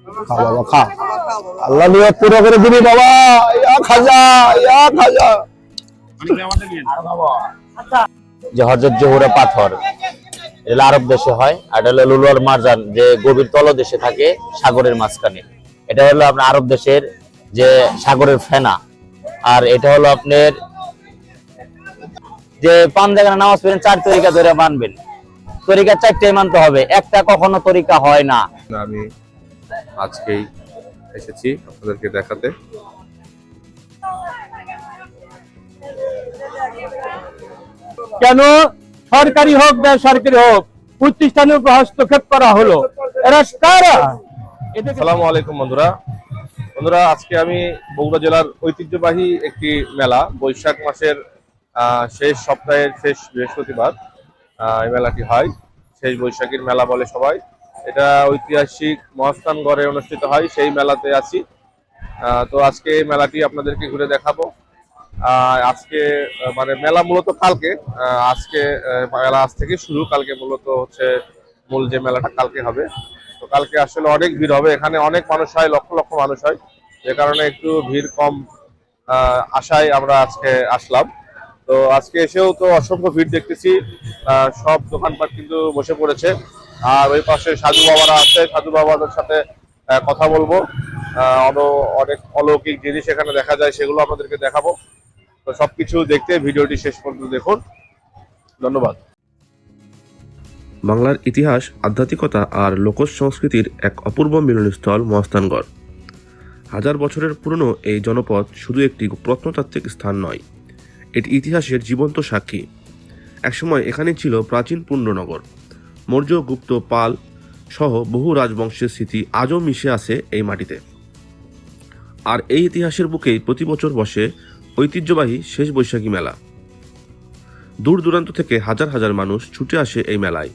খা বাবা খা, আল্লাহ নিয়ত পুরো করে দিবি বাবা। ইয়া খাজা, ইয়া খাজা। যে হযরত জোহরা পাথর এটা আরব দেশে হয়, আর এটা হলো লুলুয়াল মারজান যে গভীর তলদেশে থাকে সাগরের মাঝখানে। এটা হলো আপনার আরব দেশের যে সাগরের ফেনা। আর এটা হলো আপনার যে পান জায়গায় নামাজ পড়েন 4 তরিকা ধরে মানবেন, তরিকা 4টাই মানতে হবে, একটা কখনো তরিকা হয় না। আমি আজকেই এসেছি আপনাদেরকে দেখাতে। কেন সরকারি হোক বেসরকারি হোক প্রতিষ্ঠানের উপর হস্তক্ষেপ করা হলো? এরা কারা? আসসালামু আলাইকুম বন্ধুরা। আজকে আমি বগুড়া জেলার ঐতিহ্যবাহী একটি মেলা, বৈশাখ মাসের শেষ সপ্তাহের শেষ বৃহস্পতিবার এই মেলাটি হয়। শেষ বৈশাখীর মেলা বলে সবাই। এটা ঐতিহাসিক মহাস্থানগড়ে অনুষ্ঠিত হয়, সেই মেলাতে আছি। তো আজকে এই মেলাটি আপনাদেরকে ঘুরে দেখাবো। আজকে মানে মেলা মূলত কালকে, আজকে মেলা আজ থেকে শুরু, কালকে মূলত হচ্ছে মূল যে মেলাটা কালকে হবে। তো কালকে আসলে অনেক ভিড় হবে, এখানে অনেক মানুষ হয়, লক্ষ লক্ষ মানুষ হয়, যে কারণে একটু ভিড় কম আশায় আমরা আজকে আসলাম। তো আজকে এসেও তো অসংখ্য ভিড় দেখতেছি, সব দোকানপাট কিন্তু বসে পড়েছে। আর ওই পাশে সাধু বাবারা আছে, সাধু বাবাদের সাথে কথা বলবো। অনেক অলৌকিক জিনিস এখানে দেখা যায়, সেগুলো আপনাদেরকে দেখাবো। তো সবকিছু দেখতে ভিডিওটি শেষ পর্যন্ত দেখুন। ধন্যবাদ। বাংলার ইতিহাস, আধ্যাত্মিকতা আর লোক সংস্কৃতির এক অপূর্ব মিলনস্থল মহাস্থানগড়। হাজার বছরের পুরনো এই জনপদ শুধু একটি প্রত্নতাত্ত্বিক স্থান নয়, এটি ইতিহাসের জীবন্ত সাক্ষী। একসময় এখানে ছিল প্রাচীন পুণ্যনগর। মৌর্য, গুপ্ত, পাল সহ বহু রাজবংশের স্মৃতি আজও মিশে আছে এই মাটিতে। আর এই ইতিহাসের বুকেই প্রতি বছর বসে ঐতিহ্যবাহী শেষ বৈশাখী মেলা। দূর দূরান্ত থেকে হাজার হাজার মানুষ ছুটে আসে এই মেলায়।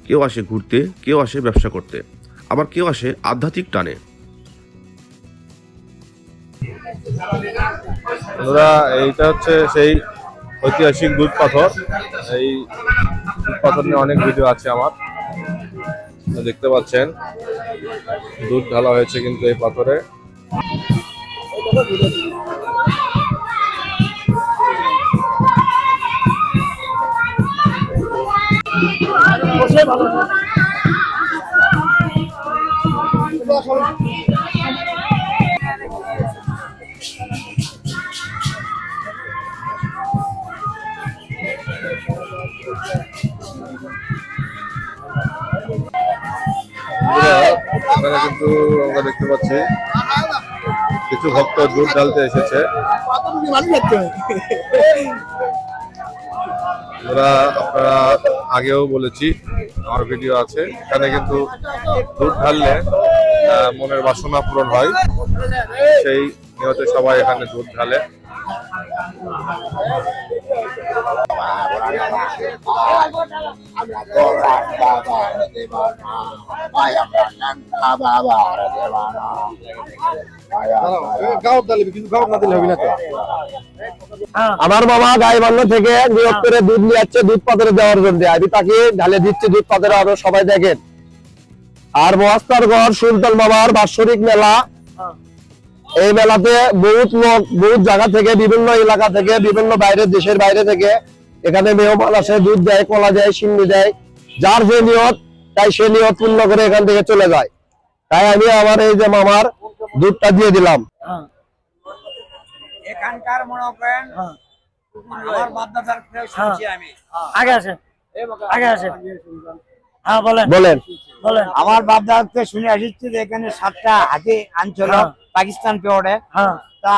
কেউ আসে ঘুরতে, কেউ আসে ব্যবসা করতে, আবার কেউ আসে আধ্যাত্মিক টানে। এইটা হচ্ছে সেই ঐতিহাসিক দুধ পাথর। এই দুধ পাথর নিয়ে অনেক ভিডিও আছে আমার, দেখতে পাচ্ছেন দুধ ঢালা হয়েছে কিন্তু এই পাথরে। এখানে কিন্তু আমরা দেখতে পাচ্ছি কিছু ভক্ত দুধ ঢালতে এসেছে। আপনারা আগেও বলেছি, আমার ভিডিও আছে, এখানে কিন্তু দুধ ঢাললে মনের বাসনা পূরণ হয়, সেই নিয়তে সবাই এখানে দুধ ঢালে। আমার মামা গাইবান্ধা থেকে নিয়োগ করে দুধ নিয়ে যাচ্ছে দুধ পাথরে দেওয়ার জন্য, আমি তাকে ঢালে দিচ্ছি দুধ পাথরে, আরো সবাই দেখেন। আর মহাস্থানগড় সুলতান বাবার বাৎসরিক মেলা, এই মেলাতে বহুত লোক বহুত জায়গা থেকে, বিভিন্ন এলাকা থেকে, বিভিন্ন বাইরের দেশের বাইরে থেকে এখানে মেহমান আসে, দুধ দেয়, কলা দেয়, সিন্নি দেয়, যার যে নিয়ত তাই সে নিয়ত পূর্ণ করে এখান থেকে চলে যায়। তাই আমি আমার এই যে মামার দুধটা দিয়ে দিলাম। এখানকার মনে করেন আমার বাপদাদার শুনছি আমি। আগে আসে, আগে আসে। হ্যাঁ বলেন বলেন। বলেন। আমার বাপদাদাকে শুনে আসছি যে এখানে 7টা হাতি আনছিল পাকিস্তান পেওয়ারে, তা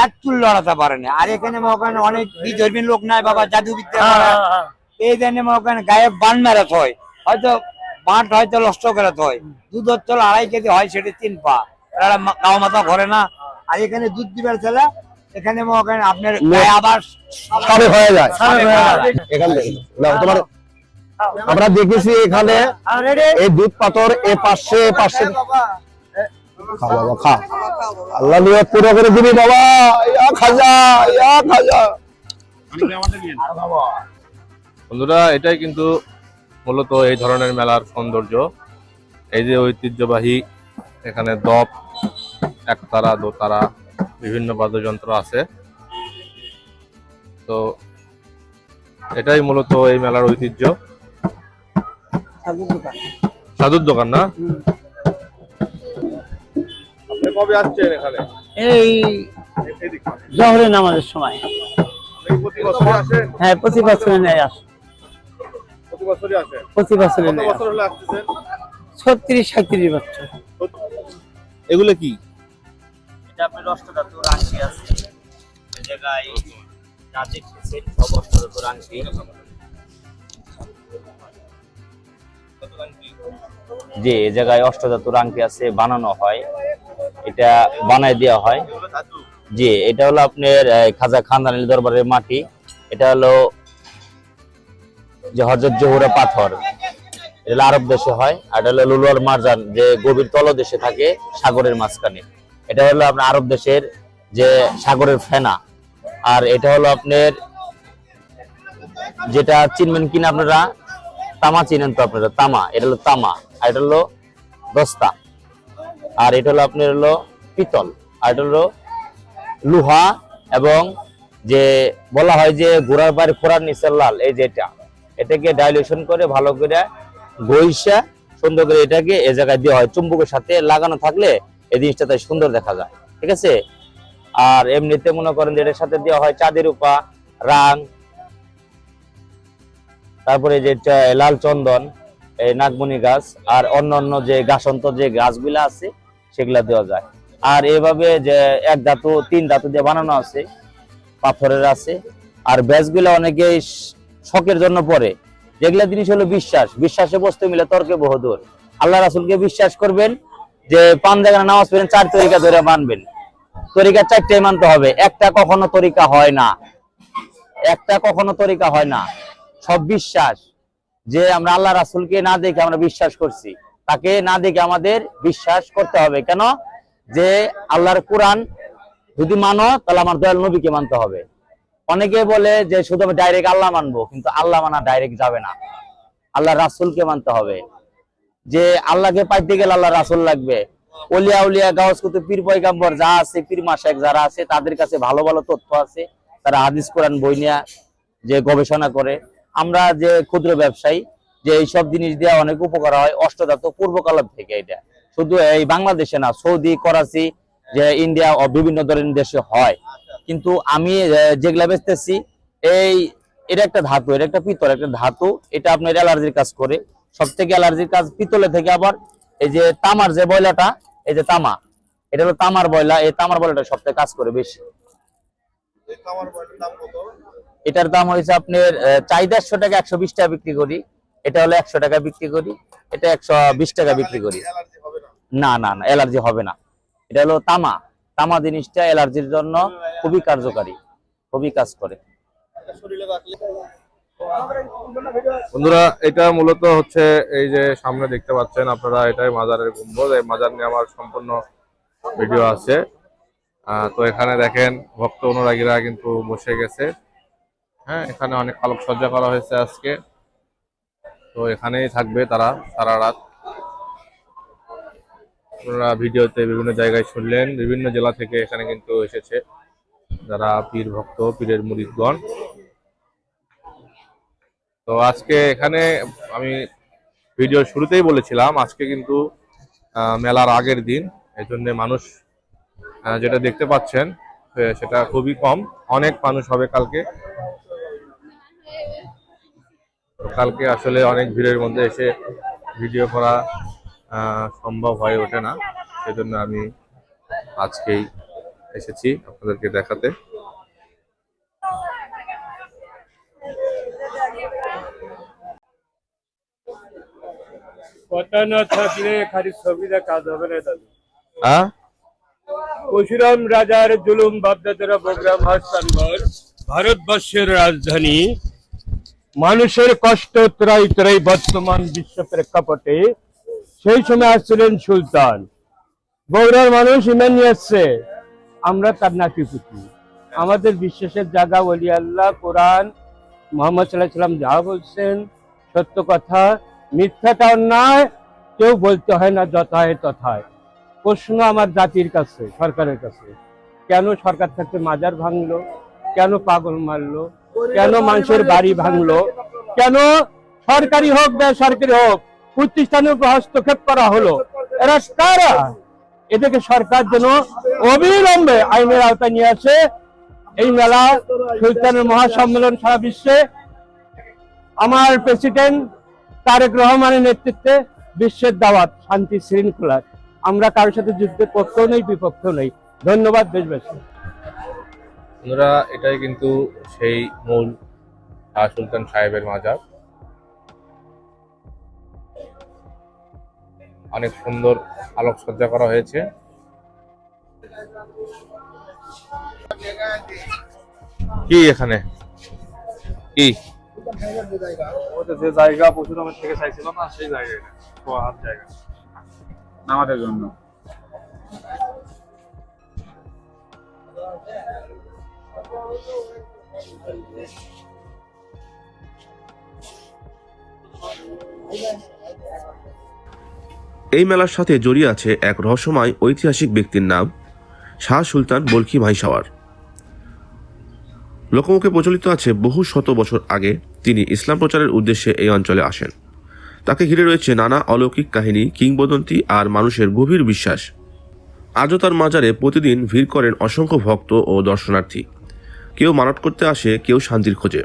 এক চুল লড়াতে পারেনি। আর এখানে মনে করেন অনেক বিধর্মী লোক নাই বাবা, জাদুবিদ্যা এই জন্য মনে করেন গায়ে বান মেরাত হয়, হয়তো বাঁট হয়তো নষ্ট করাতে হয়। দুধ হচ্ছে 2.5 কেজি হয়, সেটা 3 পা, গাও মাথা ভরে না। আর এখানে দুধ দিবার ছেলে এখানে মনে করেন আপনার আবার সবে হয়ে যায়। এখানে তোমার আমরা দেখেছি এখানে এই দুধ পাথর এ পাশে পাশে। খা বাবা খা, আল্লাহ নিয়ত পুরো করে দিবি বাবা। ইয়া খাজা, ইয়া খাজা। বন্ধুরা, এটাই কিন্তু মূলত এই ধরনের মেলার সৌন্দর্য। এই যে ঐতিহ্যবাহী এখানে দপ, একতারা, দোতারা বিভিন্ন বাদ্যযন্ত্র আছে। তো এটাই মূলত এই মেলার ঐতিহ্য। সাধুর দোকান না? আপনি কবে আসছেন এখানে? এই জহরের নামাজের সময়। আপনি প্রতি বছরই আসেন? হ্যাঁ, প্রতি বছরে নেয় আসে, প্রতি বছরই আসেন? প্রতি বছরে কত নেয়। বছর হলো আসতেছেন? 36-37 বছর। এগুলো কি? এটা আপনার অষ্টধাতুর আংটি আছে, এই জায়গায় যা দেখতেছেন সব অষ্টধাতুর আংটি। যে এই জায়গায় অষ্টধাতুর আংটি আছে, বানানো হয়, এটা বানায় দেওয়া হয়। জি, এটা হলো আপনার খাজা খানদানি দরবারের মাটি। এটা হলো যে হযরত জহুরা পাথর, এটা হলো আরব দেশে হয়। আর এটা হলো লুলুয়ার মারজান, যে গভীর তলদেশে থাকে সাগরের মাঝখানে। এটা হলো আপনার আরব দেশের যে সাগরের ফেনা। আর এটা হলো আপনার যেটা চিনবেন কিনা আপনারা, তামা চিনেন তো আপনারা, তামা, এটা হলো তামা। আর এটা হলো দস্তা। আর এটা হলো আপনার হলো পিতল। আর এটা হলো লোহা। এবং যে বলা হয় যে ঘোড়ার পায়ের ফোড়ার নিচের লাল, এই যেটা, এটাকে ডাইলেশন করে ভালো করে ঘষা সুন্দর করে এটাকে এ জায়গায় দেওয়া হয়। চুম্বকের সাথে লাগানো থাকলে এই জিনিসটা তাই সুন্দর দেখা যায়, ঠিক আছে। আর এমনিতে মনে করেন যে এটার সাথে দেওয়া হয় চাঁদের উপা, রাং, তারপরে যে লাল চন্দন, এই নাগমণি গাছ, আর অন্যান্য যে গাছন্ত যে গাছগুলা আছে সেগুলা দেওয়া যায়। আর এভাবে যে এক ধাতু 3 ধাতু দিয়ে বানানো আছে, পাথরের আছে। আর ব্যাসগুলা অনেকেই শখের জন্য পরে, যেগুলা জিনিস হলো বিশ্বাস, বিশ্বাসে বস্তু মিলে তর্কে বহুদূর। আল্লাহ রাসূলকে বিশ্বাস করবেন, যে 5 জায়গায় নামাজ পড়েন, 4 তরিকা ধরে মানবেন। তরিকা 4টাই মানতে হবে, একটা কখনো তরিকা হয় না, একটা কখনো তরিকা হয় না। সব বিশ্বাস, যে আমরা আল্লাহ রাসূলকে না দেখে আমরা বিশ্বাস করছি, তাকে না দেখে আমাদের বিশ্বাস করতে হবে। কেন? যে আল্লাহর কোরআন যদি মানো তাহলে আমার দয়াল নবীকে মানতে হবে। অনেকে বলে যে শুধু আমি ডাইরেক্ট আল্লাহ মানবো, কিন্তু আল্লাহ মানা ডাইরেক্ট যাবে না, আল্লাহ রাসূলকে মানতে হবে। যে আল্লাহকে পাইতে গেলে আল্লাহ রাসূল লাগবে। ওলিয়া উলিয়া গাউস কুতুব পীর পয়গাম্বর যা আছে, পীর মাশায়েখ যারা আছে, তাদের কাছে ভালো ভালো তথ্য আছে। তারা হাদিস কোরআন বই নিয়ে যে গবেষণা করে। আমরা যে ক্ষুদ্র ব্যবসায়ী, যে এইসব জিনিস দিয়ে অনেক উপকার হয় অষ্টধাতু পূর্বকাল থেকে। এটা শুধু এই বাংলাদেশে না, সৌদি, করাচি, যে ইন্ডিয়া ও বিভিন্ন ধরনের দেশে হয়। কিন্তু আমি যেগুলা বেচতেছি, এটা একটা ধাতু, এটা একটা পিতল, একটা ধাতু। এটা আপনার অ্যালার্জির কাজ করে, সব থেকে অ্যালার্জির কাজ পিতলে থেকে। আবার এই যে তামার যে বয়লাটা, এই যে তামা, এটা হলো তামার বয়লা, এই তামার বয়লাটা সব থেকে কাজ করে বেশি। এটার দাম হয়েছে আপনার চাহিদা 100 টাকা, 120 টাকা বিক্রি করি। এটা হলো 100 টাকা বিক্রি করি, এটা 120 টাকা বিক্রি করি। না না না, অ্যালার্জি হবে না। এটা হলো তামা। তামা জিনিসটা অ্যালার্জির জন্য খুবই কার্যকারী, খুবই কাজ করে। বন্ধুরা, এটা মূলত হচ্ছে এই যে সামনে দেখতে পাচ্ছেন আপনারা, এটাই মাজারের গম্বুজ। এই মাজার নিয়ে আমার সম্পূর্ণ ভিডিও আছে। তো এখানে দেখেন ভক্ত অনুরাগীরা কিন্তু বসে গেছে। হ্যাঁ, এখানে অনেক আলোকসজ্জা করা হয়েছে আজকে। তো এখানেই থাকবে তারা সারা রাত। আপনারা ভিডিওতে বিভিন্ন জায়গায় শুনলেন, বিভিন্ন জেলা থেকে এখানে কিন্তু এসেছে যারা পীর ভক্ত, পীরের মুরিদগণ। তো আজকে এখানে আমি ভিডিও শুরুতেই বলেছিলাম, আজকে কিন্তু মেলার আগের দিন, এই জন্য মানুষ যেটা দেখতে পাচ্ছেন সেটা খুবই কম। অনেক মানুষ হবে কালকে। কালকে আসলে অনেক ভিড়ের মধ্যে এসে ভিডিও করা সম্ভব হয়ে ওঠে না, সেজন্য আমি আজকেই এসেছি আপনাদেরকে দেখাতে। কথা না থাকলে খালি ছবিটা কাজ হবে না দাদু। হ্যাঁ, পরশুরাম রাজার জুলুম বাপদাদারা প্রোগ্রাম হাসানগর, ভারতবর্ষের রাজধানী। মানুষের কষ্ট ত্রাই ত্রাই বর্তমান বিশ্ব প্রেক্ষাপটে। সেই সময় আসছিলেন সুলতান। বগুড়ার মানুষ ইমান নিয়ে আসছে, আমরা তার নাতিপুতি। আমাদের বিশ্বাসের জায়গা ওলি আল্লাহ, কোরআন, মোহাম্মদ সাল্লাল্লাহু আলাইহি সাল্লাম যা বলছেন সত্য কথা, মিথ্যাটা অন্যায় কেউ বলতে হয় না, যথায় তথায়। প্রশ্ন আমার জাতির কাছে, সরকারের কাছে, কেন সরকার থাকতে মাজার ভাঙলো, কেন পাগল মারলো, কেন মানুষের বাড়ি ভাঙলো, কেন সরকারি হোক বেসরকারি হোক প্রতিষ্ঠানের উপর হস্তক্ষেপ করা হলো? এরা কারা? এদেরকে সরকার যেন অবিলম্বে আইনের আওতায় নিয়ে আসে। এই মেলা সুলতানের মহাসম্মেলন সারা বিশ্বে আমার প্রেসিডেন্ট তারেক রহমানের নেতৃত্বে বিশ্বের দাওয়াত শান্তি শৃঙ্খলার। আমরা কারোর সাথে যুদ্ধের পক্ষ নেই, বিপক্ষ নেই। ধন্যবাদ দেশবাসী। বন্ধুরা, এটাই কিন্তু সেই মূল সুলতান সাহেবের মাজার। অনেক সুন্দর আলোকসজ্জা করা হয়েছে। কি এখানে কি যে জায়গা পরশুরামের থেকে চাইছিল না, সেই জায়গায় হাত জায়গা আমাদের জন্য। এই মেলার সাথে জড়িয়ে আছে এক রহস্যময় ঐতিহাসিক ব্যক্তির নাম শাহ সুলতান বলখি ভাইসাওয়ার। লোকমুখে প্রচলিত আছে বহু শত বছর আগে তিনি ইসলাম প্রচারের উদ্দেশ্যে এই অঞ্চলে আসেন। তাকে ঘিরে রয়েছে নানা অলৌকিক কাহিনী, কিংবদন্তি আর মানুষের গভীর বিশ্বাস। আজও তার মাজারে প্রতিদিন ভিড় করেন অসংখ্য ভক্ত ও দর্শনার্থী। কেউ মানত করতে আসে, কেউ শান্তির খোঁজে,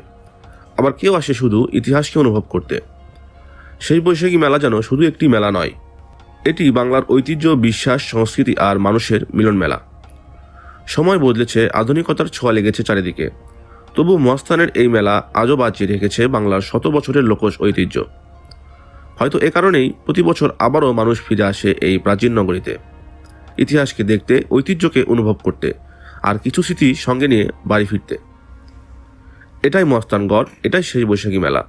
আবার কেউ আসে শুধু ইতিহাসকে অনুভব করতে। সেই বৈশাখী মেলা যেন শুধু একটি মেলা নয়, এটি বাংলার ঐতিহ্য, বিশ্বাস, সংস্কৃতি আর মানুষের মিলন মেলা। সময় বদলেছে, আধুনিকতার ছোঁয়া লেগেছে চারিদিকে, তবু মহাস্থানের এই মেলা আজও বাঁচিয়ে রেখেছে বাংলার শত বছরের লোকজ ঐতিহ্য। হয়তো এ কারণেই প্রতি বছর আবারও মানুষ ফিরে আসে এই প্রাচীন নগরীতে, ইতিহাসকে দেখতে, ঐতিহ্যকে অনুভব করতে আর কিছু স্মৃতি সঙ্গে নিয়ে বাড়ি ফিরতে। এটাই মহাস্থানগড়, এটাই সেই বৈশাখী মেলা।